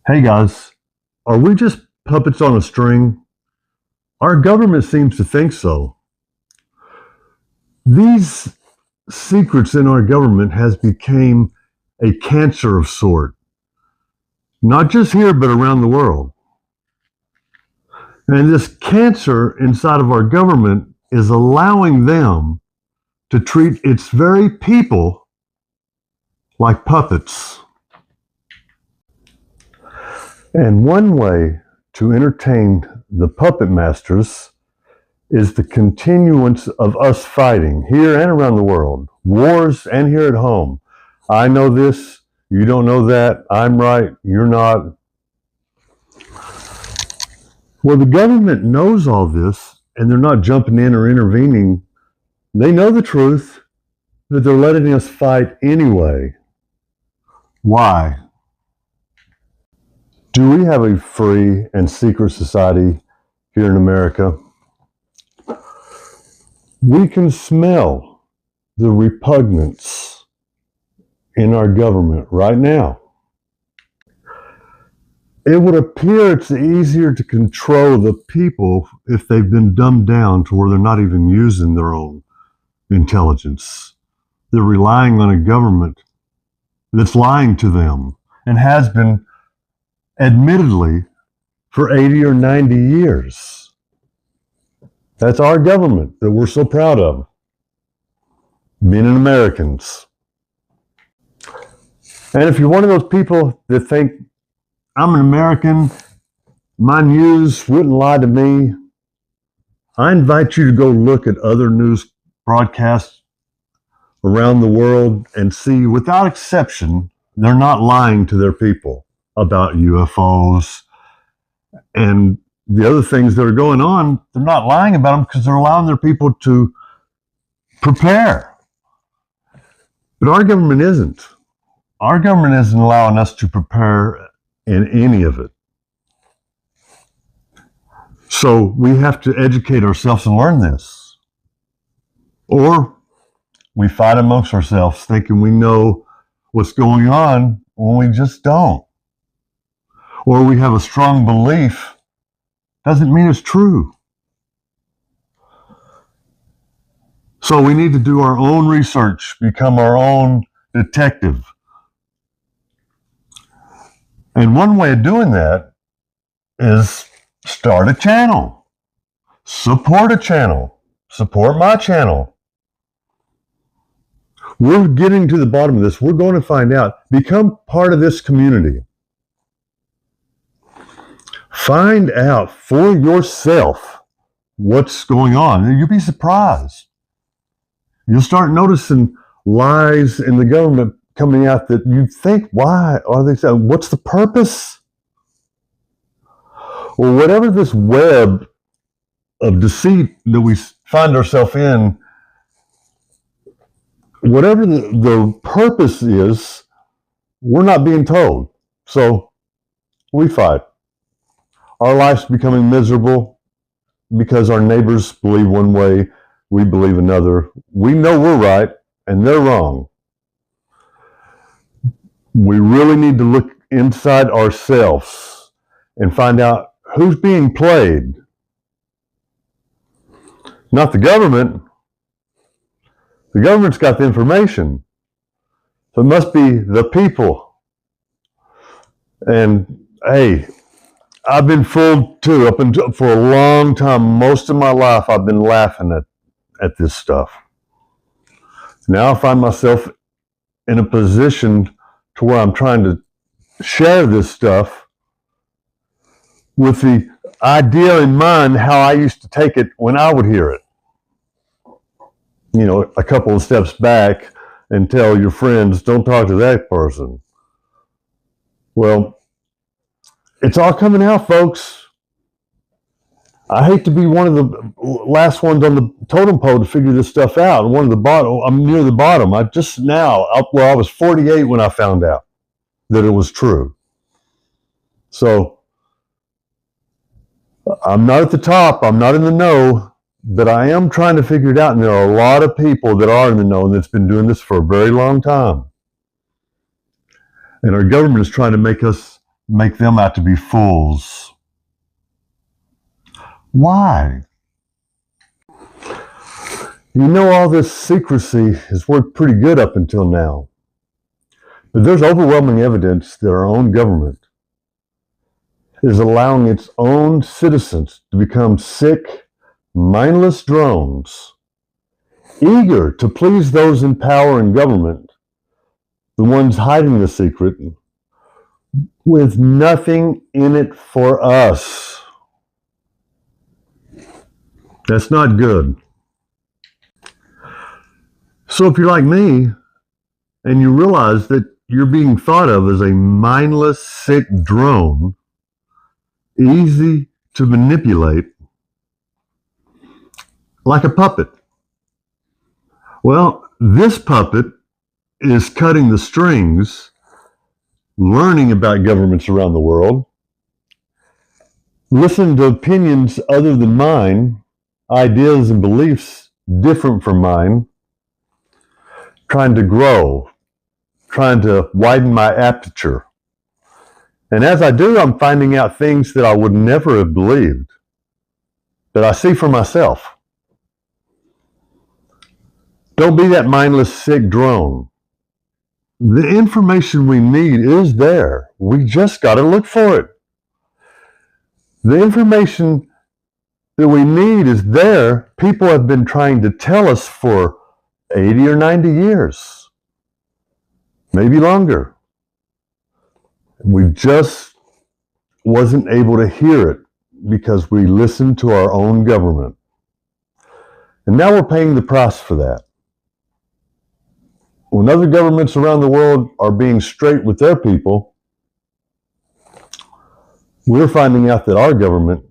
Hey guys, are we just puppets on a string? Our government seems to think so. These secrets in our government has become a cancer of sort, not just here but around the world. And this cancer inside of our government is allowing them to treat its very people like puppets. And one way to entertain the puppet masters is the continuance of us fighting here and around the world, wars and here at home. I know this, you don't know that, I'm right, you're not. Well, the government knows all this and they're not jumping in or intervening. They know the truth, but they're letting us fight anyway. Why? Do we have a free and secret society here in America? We can smell the repugnance in our government right now. It would appear it's easier to control the people if they've been dumbed down to where they're not even using their own intelligence. They're relying on a government that's lying to them and has been admittedly for 80 or 90 years. That's our government that we're so proud of, being Americans. And if you're one of those people that think, I'm an American, my news wouldn't lie to me, I invite you to go look at other news broadcasts around the world and see, without exception, they're not lying to their people about UFOs and the other things that are going on. They're not lying about them because they're allowing their people to prepare. But our government isn't. Our government isn't allowing us to prepare in any of it. So we have to educate ourselves and learn this. Or we fight amongst ourselves thinking we know what's going on when we just don't. Or we have a strong belief, doesn't mean it's true. So we need to do our own research, become our own detective. And one way of doing that is start a channel, support a channel, support my channel. We're getting to the bottom of this. We're going to find out. Become part of this community. Find out for yourself what's going on. You'll be surprised. You'll start noticing lies in the government coming out that you think, why are they saying? What's the purpose? Well, whatever this web of deceit that we find ourselves in, whatever the purpose is, we're not being told. So we fight. Our life's becoming miserable because our neighbors believe one way, we believe another. We know we're right and they're wrong. We really need to look inside ourselves and find out who's being played. Not the government. The government's got the information. So it must be the people. And hey, I've been fooled too. For a long time, most of my life, I've been laughing at this stuff. Now I find myself in a position to where I'm trying to share this stuff with the idea in mind how I used to take it when I would hear it. You know, a couple of steps back and tell your friends, don't talk to that person. Well, it's all coming out, folks. I hate to be one of the last ones on the totem pole to figure this stuff out. One of the bottom. I'm near the bottom. I was 48 when I found out that it was true. So I'm not at the top. I'm not in the know, but I am trying to figure it out. And there are a lot of people that are in the know that's been doing this for a very long time. And our government is trying to make us make them out to be fools. Why? You know, all this secrecy has worked pretty good up until now. But there's overwhelming evidence that our own government is allowing its own citizens to become sick, mindless drones, eager to please those in power and government, the ones hiding the secret, with nothing in it for us. That's not good. So if you're like me, and you realize that you're being thought of as a mindless, sick drone, easy to manipulate, like a puppet. Well, this puppet is cutting the strings, learning about governments around the world, listening to opinions other than mine, ideas and beliefs different from mine, trying to grow, trying to widen my aperture. And as I do, I'm finding out things that I would never have believed, that I see for myself. Don't be that mindless, sick drone. The information we need is there. We just got to look for it. The information that we need is there. People have been trying to tell us for 80 or 90 years, maybe longer. We just wasn't able to hear it because we listened to our own government. And now we're paying the price for that. When other governments around the world are being straight with their people, we're finding out that our government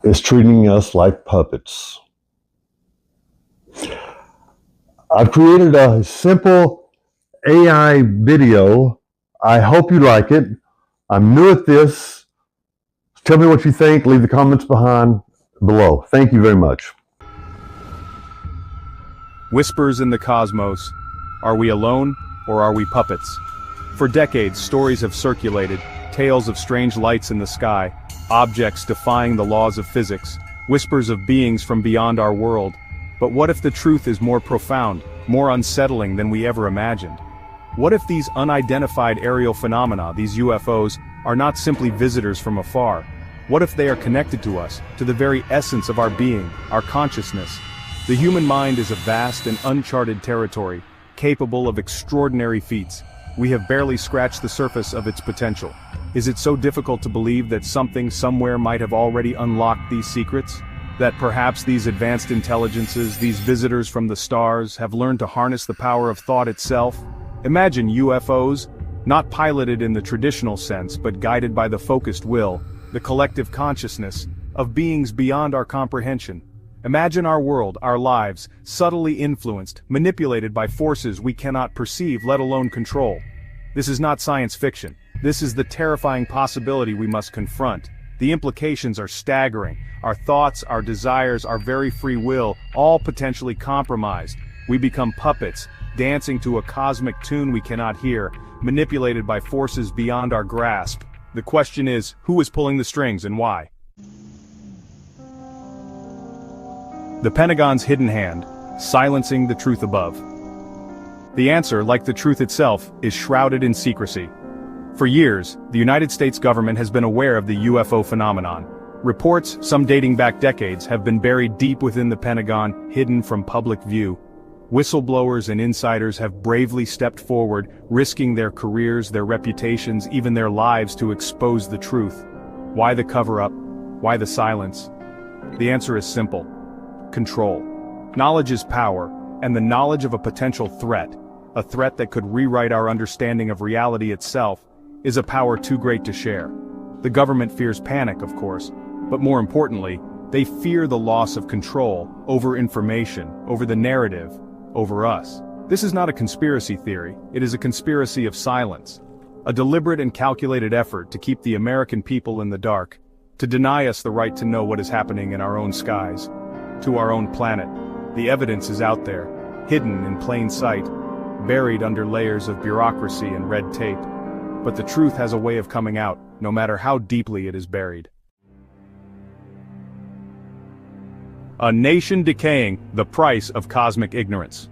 is treating us like puppets. I've created a simple AI video. I hope you like it. I'm new at this. Tell me what you think. Leave the comments below. Thank you very much. Whispers in the cosmos. Are we alone, or are we puppets? For decades, stories have circulated, tales of strange lights in the sky, objects defying the laws of physics, whispers of beings from beyond our world. But what if the truth is more profound, more unsettling than we ever imagined? What if these unidentified aerial phenomena, these UFOs, are not simply visitors from afar? What if they are connected to us, to the very essence of our being, our consciousness? The human mind is a vast and uncharted territory, capable of extraordinary feats. We have barely scratched the surface of its potential. Is it so difficult to believe that something somewhere might have already unlocked these secrets? That perhaps these advanced intelligences, these visitors from the stars, have learned to harness the power of thought itself? Imagine UFOs, not piloted in the traditional sense but guided by the focused will, the collective consciousness, of beings beyond our comprehension. Imagine our world, our lives, subtly influenced, manipulated by forces we cannot perceive, let alone control. This is not science fiction. This is the terrifying possibility we must confront. The implications are staggering. Our thoughts, our desires, our very free will, all potentially compromised. We become puppets, dancing to a cosmic tune we cannot hear, manipulated by forces beyond our grasp. The question is, who is pulling the strings and why? The Pentagon's hidden hand, silencing the truth above. The answer, like the truth itself, is shrouded in secrecy. For years, the United States government has been aware of the UFO phenomenon. Reports, some dating back decades, have been buried deep within the Pentagon, hidden from public view. Whistleblowers and insiders have bravely stepped forward, risking their careers, their reputations, even their lives to expose the truth. Why the cover-up? Why the silence? The answer is simple. Control. Knowledge is power, and the knowledge of a potential threat, a threat that could rewrite our understanding of reality itself, is a power too great to share. The government fears panic, of course, but more importantly, they fear the loss of control over information, over the narrative, over us. This is not a conspiracy theory, it is a conspiracy of silence. A deliberate and calculated effort to keep the American people in the dark, to deny us the right to know what is happening in our own skies, to our own planet. The evidence is out there, hidden in plain sight, buried under layers of bureaucracy and red tape. but the truth has a way of coming out, no matter how deeply it is buried. A nation decaying, the price of cosmic ignorance.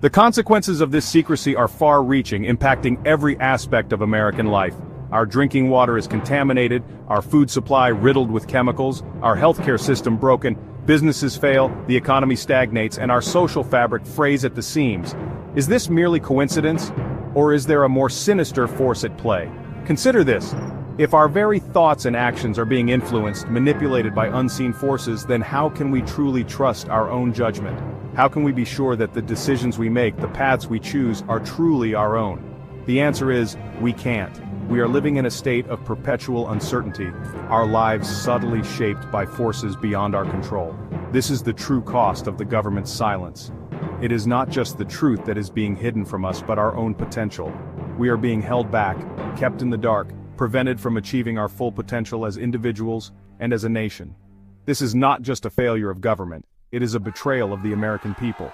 The consequences of this secrecy are far-reaching, impacting every aspect of American life. Our drinking water is contaminated, our food supply riddled with chemicals, our healthcare system broken, businesses fail, the economy stagnates, and our social fabric frays at the seams. Is this merely coincidence? Or is there a more sinister force at play? Consider this. If our very thoughts and actions are being influenced, manipulated by unseen forces, then how can we truly trust our own judgment? How can we be sure that the decisions we make, the paths we choose, are truly our own? The answer is, we can't. We are living in a state of perpetual uncertainty, our lives subtly shaped by forces beyond our control. This is the true cost of the government's silence. It is not just the truth that is being hidden from us, but our own potential. We are being held back, kept in the dark, prevented from achieving our full potential as individuals and as a nation. This is not just a failure of government, it is a betrayal of the American people.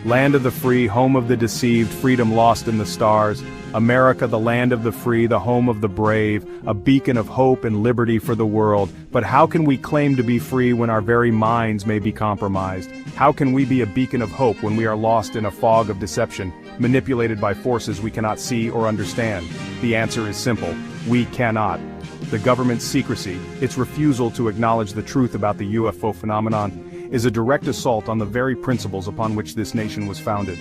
Land of the free, home of the deceived, freedom lost in the stars. America, the land of the free, the home of the brave, a beacon of hope and liberty for the world. But how can we claim to be free when our very minds may be compromised? How can we be a beacon of hope when we are lost in a fog of deception, manipulated by forces we cannot see or understand? The answer is simple: we cannot. The government's secrecy, its refusal to acknowledge the truth about the UFO phenomenon, is a direct assault on the very principles upon which this nation was founded.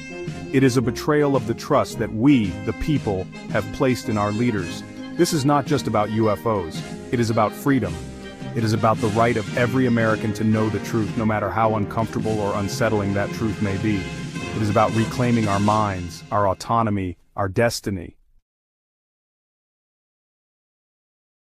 It is a betrayal of the trust that we, the people, have placed in our leaders. This is not just about UFOs. It is about freedom. It is about the right of every American to know the truth, no matter how uncomfortable or unsettling that truth may be. It is about reclaiming our minds, our autonomy, our destiny.